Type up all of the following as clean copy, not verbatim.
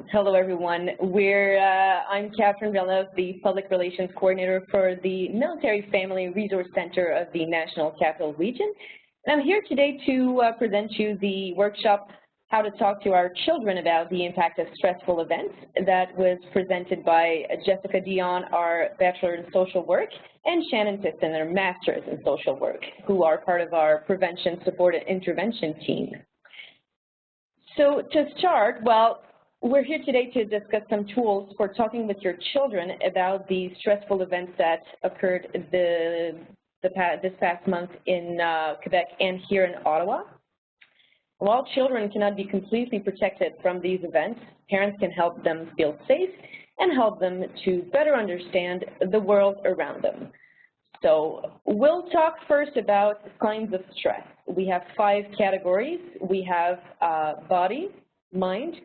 Hello, everyone. I'm Catherine Villeneuve, the Public Relations Coordinator for the Military Family Resource Center of the National Capital Region. And I'm here today to present you the workshop, How to Talk to Our Children About the Impact of Stressful Events, that was presented by Jessica Dion, our Bachelor in Social Work, and Shannon Pistun, our Masters in Social Work, who are part of our Prevention, Support, and Intervention team. So to start, we're here today to discuss some tools for talking with your children about the stressful events that occurred this past month in Quebec and here in Ottawa. While children cannot be completely protected from these events, parents can help them feel safe and help them to better understand the world around them. So we'll talk first about signs of stress. We have 5 categories. We have body, mind,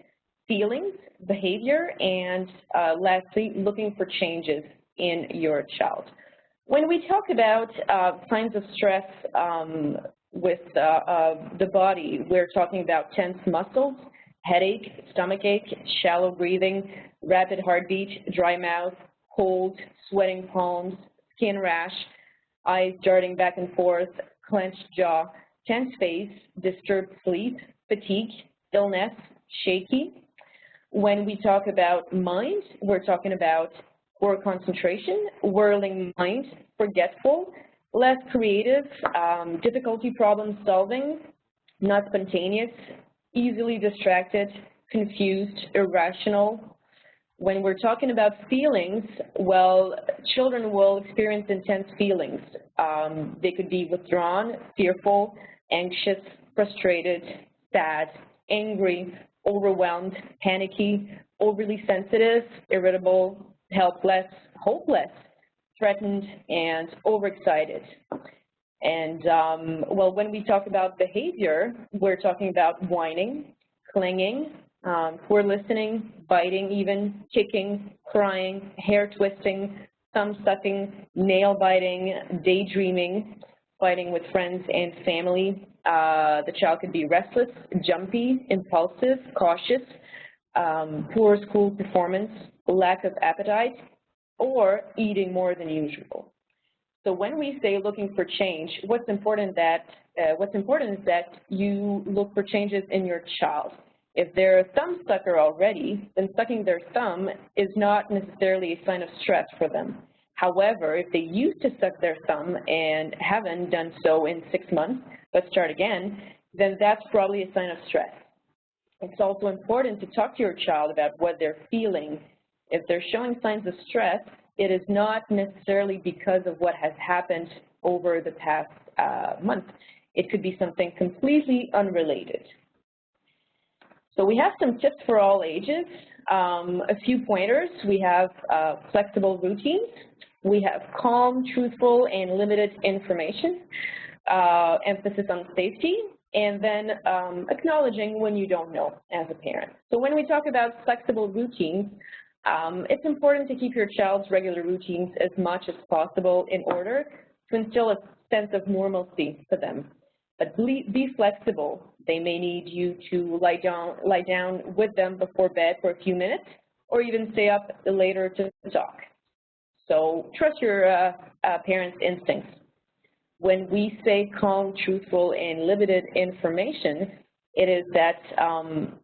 feelings, behavior, and lastly, looking for changes in your child. When we talk about signs of stress with the body, we're talking about tense muscles, headache, stomachache, shallow breathing, rapid heartbeat, dry mouth, cold, sweating palms, skin rash, eyes darting back and forth, clenched jaw, tense face, disturbed sleep, fatigue, illness, shaky. When we talk about mind, we're talking about poor concentration, whirling mind, forgetful, less creative, difficulty problem solving, not spontaneous, easily distracted, confused, irrational. When we're talking about feelings, children will experience intense feelings. They could be withdrawn, fearful, anxious, frustrated, sad, angry, overwhelmed, panicky, overly sensitive, irritable, helpless, hopeless, threatened, and overexcited. And when we talk about behavior, we're talking about whining, clinging, poor listening, biting even, kicking, crying, hair twisting, thumb sucking, nail biting, daydreaming, fighting with friends and family. The child could be restless, jumpy, impulsive, cautious, poor school performance, lack of appetite, or eating more than usual. So when we say looking for change, what's important is that you look for changes in your child. If they're a thumb sucker already, then sucking their thumb is not necessarily a sign of stress for them. However, if they used to suck their thumb and haven't done so in 6 months, but start again, then that's probably a sign of stress. It's also important to talk to your child about what they're feeling. If they're showing signs of stress, it is not necessarily because of what has happened over the past month. It could be something completely unrelated. So we have some tips for all ages, a few pointers. We have flexible routines. We have calm, truthful, and limited information, emphasis on safety, and then acknowledging when you don't know as a parent. So when we talk about flexible routines, it's important to keep your child's regular routines as much as possible in order to instill a sense of normalcy for them. But be flexible. They may need you to lie down with them before bed for a few minutes, or even stay up later to talk. So trust your parents' instincts. When we say calm, truthful, and limited information, it is that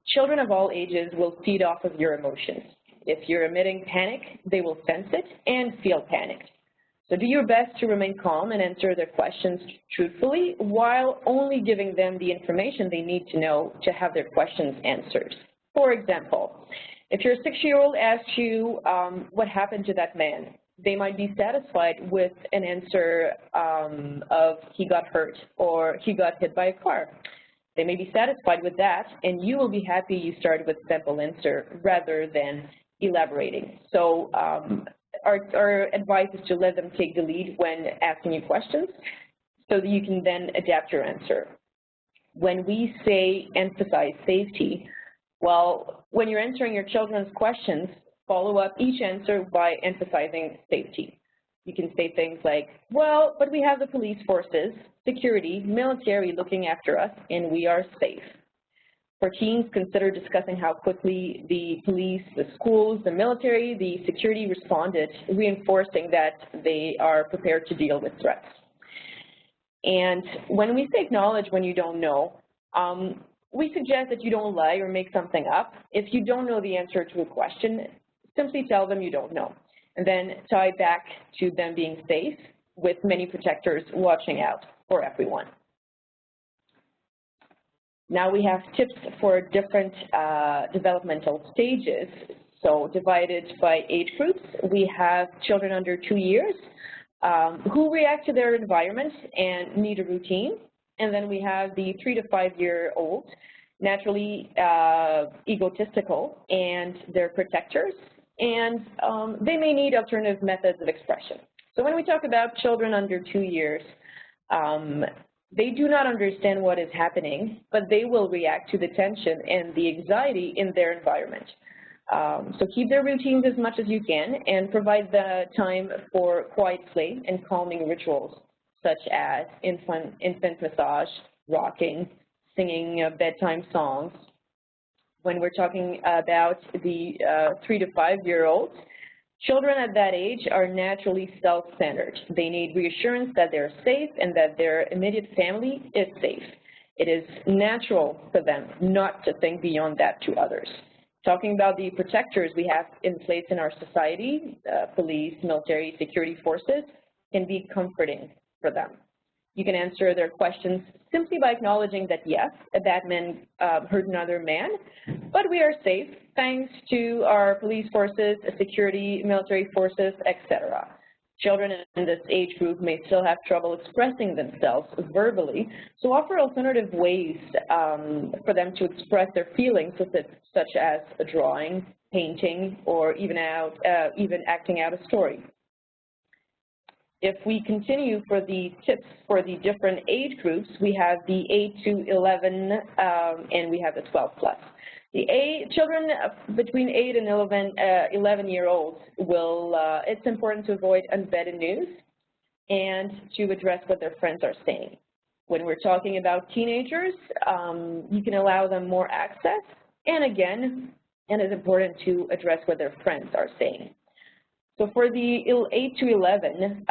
children of all ages will feed off of your emotions. If you're emitting panic, they will sense it and feel panicked. So do your best to remain calm and answer their questions truthfully while only giving them the information they need to know to have their questions answered. For example, if your 6-year-old asks you what happened to that man, they might be satisfied with an answer of he got hurt or he got hit by a car. They may be satisfied with that, and you will be happy you started with a simple answer rather than elaborating. So our advice is to let them take the lead when asking you questions so that you can then adapt your answer. When we say emphasize safety, when you're answering your children's questions, follow up each answer by emphasizing safety. You can say things like, well, but we have the police forces, security, military looking after us, and we are safe. For teens, consider discussing how quickly the police, the schools, the military, the security responded, reinforcing that they are prepared to deal with threats. And when we say acknowledge when you don't know, we suggest that you don't lie or make something up. If you don't know the answer to a question, simply tell them you don't know, and then tie back to them being safe with many protectors watching out for everyone. Now we have tips for different developmental stages. So divided by age groups, we have children under 2 years who react to their environment and need a routine. And then we have the 3 to 5 year olds, naturally egotistical, and they're protectors, and they may need alternative methods of expression. So when we talk about children under 2 years, they do not understand what is happening, but they will react to the tension and the anxiety in their environment. So keep their routines as much as you can and provide the time for quiet play and calming rituals, such as infant massage, rocking, singing bedtime songs. When we're talking about the 3 to 5 year olds, children at that age are naturally self-centered. They need reassurance that they're safe and that their immediate family is safe. It is natural for them not to think beyond that to others. Talking about the protectors we have in place in our society, police, military, security forces, can be comforting for them. You can answer their questions simply by acknowledging that, yes, a bad man hurt another man, but we are safe thanks to our police forces, security, military forces, etc. Children in this age group may still have trouble expressing themselves verbally, so offer alternative ways for them to express their feelings, such as drawing, painting, or even acting out a story. If we continue for the tips for the different age groups, we have the 8 to 11 and we have the 12 plus. The children between 8 and 11-year-olds it's important to avoid unvetted news and to address what their friends are saying. When we're talking about teenagers, you can allow them more access, and again, it's important to address what their friends are saying. So for the 8 to 11,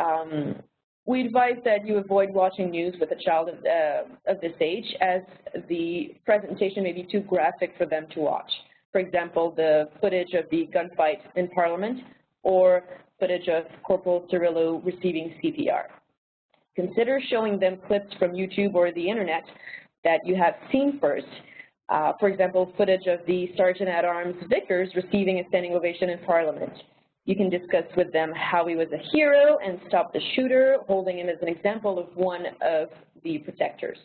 we advise that you avoid watching news with a child of this age, as the presentation may be too graphic for them to watch. For example, the footage of the gunfight in Parliament or footage of Corporal Cirillo receiving CPR. Consider showing them clips from YouTube or the internet that you have seen first. For example, footage of the Sergeant-at-Arms Vickers receiving a standing ovation in Parliament. You can discuss with them how he was a hero and stop the shooter, holding him as an example of one of the protectors.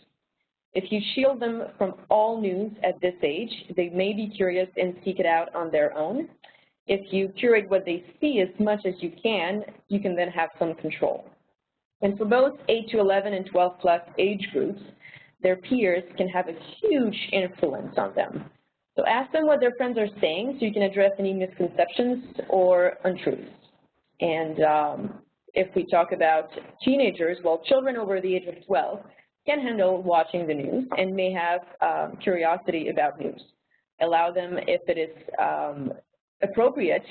If you shield them from all news at this age, they may be curious and seek it out on their own. If you curate what they see as much as you can then have some control. And for both 8 to 11 and 12 plus age groups, their peers can have a huge influence on them. So ask them what their friends are saying so you can address any misconceptions or untruths. And if we talk about teenagers, well, children over the age of 12 can handle watching the news and may have curiosity about news. Allow them, if it is appropriate,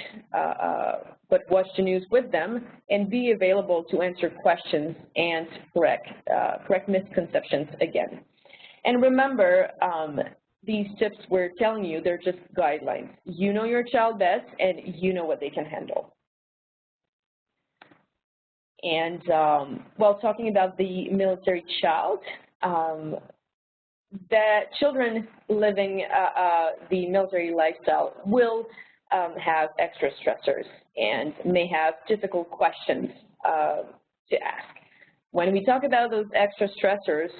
but watch the news with them and be available to answer questions and correct misconceptions again. And remember, these tips we're telling you, they're just guidelines. You know your child best, and you know what they can handle. And while talking about the military child, that children living the military lifestyle will have extra stressors and may have difficult questions to ask. When we talk about those extra stressors,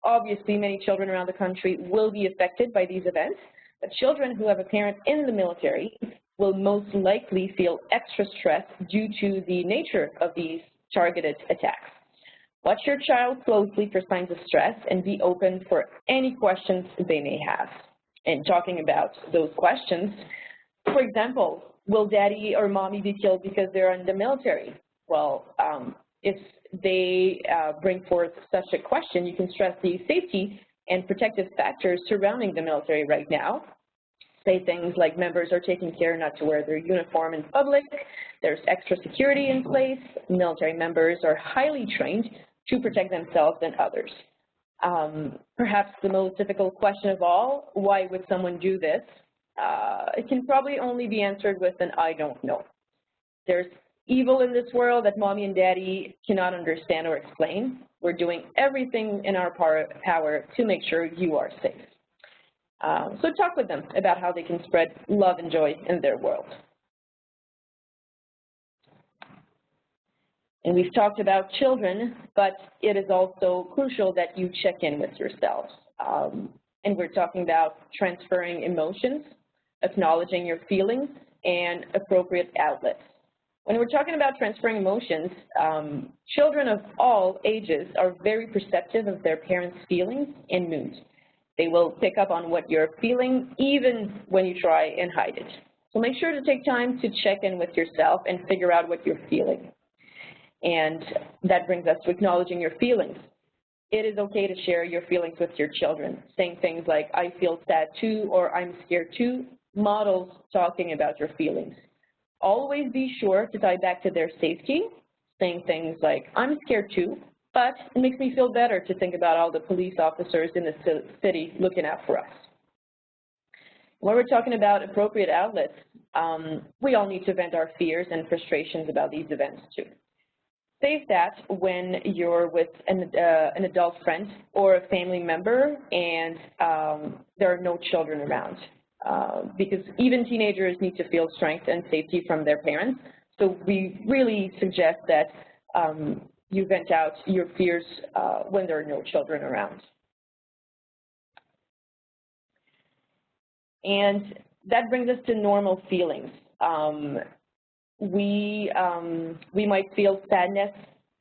obviously, many children around the country will be affected by these events, but children who have a parent in the military will most likely feel extra stress due to the nature of these targeted attacks. Watch your child closely for signs of stress and be open for any questions they may have. And talking about those questions, for example, will daddy or mommy be killed because they're in the military? Well, if they bring forth such a question, you can stress the safety and protective factors surrounding the military right now. Say things like members are taking care not to wear their uniform in public, there's extra security in place, military members are highly trained to protect themselves and others. Perhaps the most difficult question of all, why would someone do this? It can probably only be answered with an I don't know. There's evil in this world that mommy and daddy cannot understand or explain. We're doing everything in our power to make sure you are safe. So talk with them about how they can spread love and joy in their world. And we've talked about children, but it is also crucial that you check in with yourselves. And we're talking about transferring emotions, acknowledging your feelings, and appropriate outlets. When we're talking about transferring emotions, children of all ages are very perceptive of their parents' feelings and moods. They will pick up on what you're feeling even when you try and hide it. So make sure to take time to check in with yourself and figure out what you're feeling. And that brings us to acknowledging your feelings. It is okay to share your feelings with your children, saying things like, I feel sad too, or I'm scared too, models talking about your feelings. Always be sure to tie back to their safety, saying things like, I'm scared too, but it makes me feel better to think about all the police officers in the city looking out for us. When we're talking about appropriate outlets, we all need to vent our fears and frustrations about these events too. Save that when you're with an adult friend or a family member and there are no children around. Because even teenagers need to feel strength and safety from their parents. So we really suggest that you vent out your fears when there are no children around. And that brings us to normal feelings. We might feel sadness,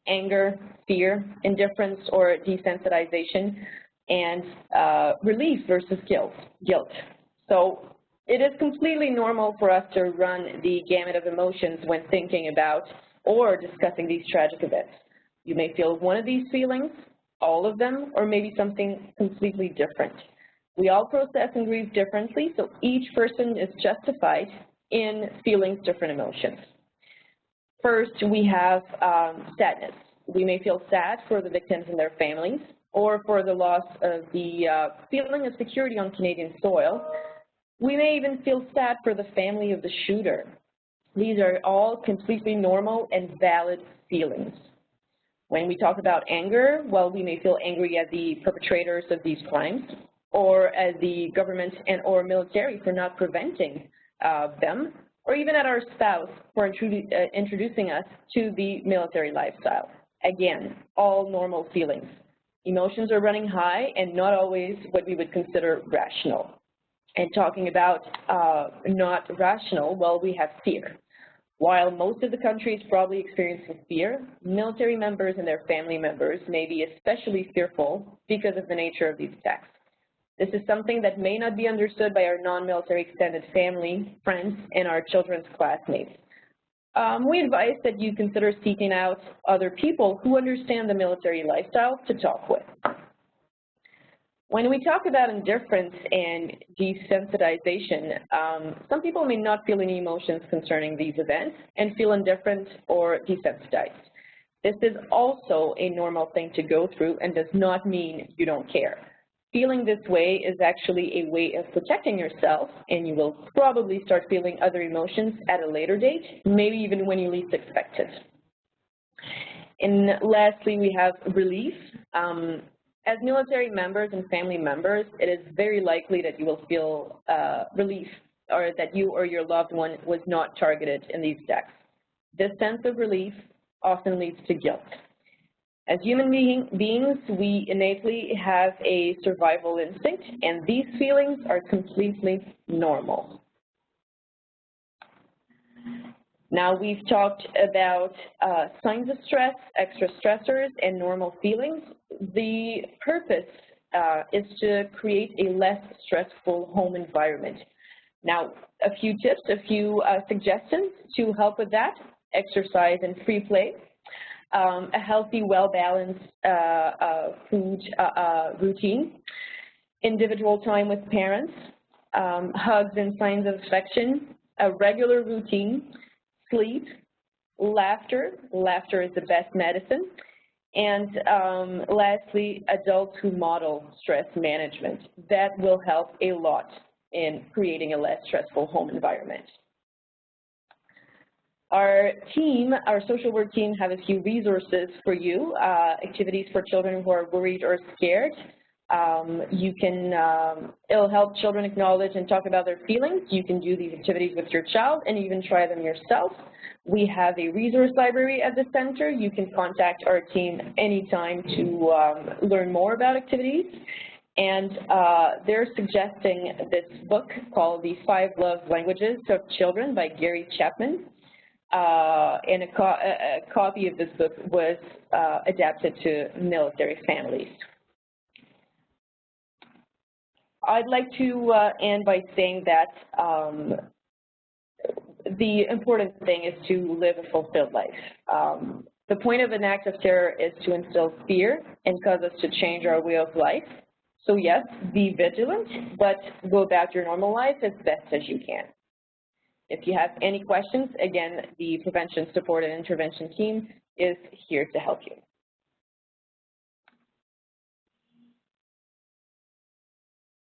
anger, fear, indifference, or desensitization, and relief versus guilt. So it is completely normal for us to run the gamut of emotions when thinking about or discussing these tragic events. You may feel one of these feelings, all of them, or maybe something completely different. We all process and grieve differently, so each person is justified in feeling different emotions. First, we have sadness. We may feel sad for the victims and their families, or for the loss of the feeling of security on Canadian soil. We may even feel sad for the family of the shooter. These are all completely normal and valid feelings. When we talk about anger, well, we may feel angry at the perpetrators of these crimes, or at the government and or military for not preventing them, or even at our spouse for introducing us to the military lifestyle. Again, all normal feelings. Emotions are running high and not always what we would consider rational. And talking about not rational, well, we have fear. While most of the country is probably experiencing fear, military members and their family members may be especially fearful because of the nature of these attacks. This is something that may not be understood by our non-military extended family, friends, and our children's classmates. We advise that you consider seeking out other people who understand the military lifestyle to talk with. When we talk about indifference and desensitization, some people may not feel any emotions concerning these events and feel indifferent or desensitized. This is also a normal thing to go through and does not mean you don't care. Feeling this way is actually a way of protecting yourself, and you will probably start feeling other emotions at a later date, maybe even when you least expect it. And lastly, we have relief. As military members and family members, it is very likely that you will feel relief, or that you or your loved one was not targeted in these attacks. This sense of relief often leads to guilt. As human beings, we innately have a survival instinct, and these feelings are completely normal. Now, we've talked about signs of stress, extra stressors, and normal feelings. The purpose is to create a less stressful home environment. Now, a few tips, a few suggestions to help with that: exercise and free play, a healthy, well-balanced food routine, individual time with parents, hugs and signs of affection, a regular routine, sleep, laughter. Laughter is the best medicine. And lastly, adults who model stress management. That will help a lot in creating a less stressful home environment. Our team, our social work team, have a few resources for you, activities for children who are worried or scared. It'll help children acknowledge and talk about their feelings. You can do these activities with your child and even try them yourself. We have a resource library at the center. You can contact our team anytime to learn more about activities. And they're suggesting this book called The 5 Love Languages of Children by Gary Chapman. And a copy of this book was adapted to military families. I'd like to end by saying that the important thing is to live a fulfilled life. The point of an act of terror is to instill fear and cause us to change our way of life. So yes, be vigilant, but go about your normal life as best as you can. If you have any questions, again, the Prevention, Support, and Intervention team is here to help you.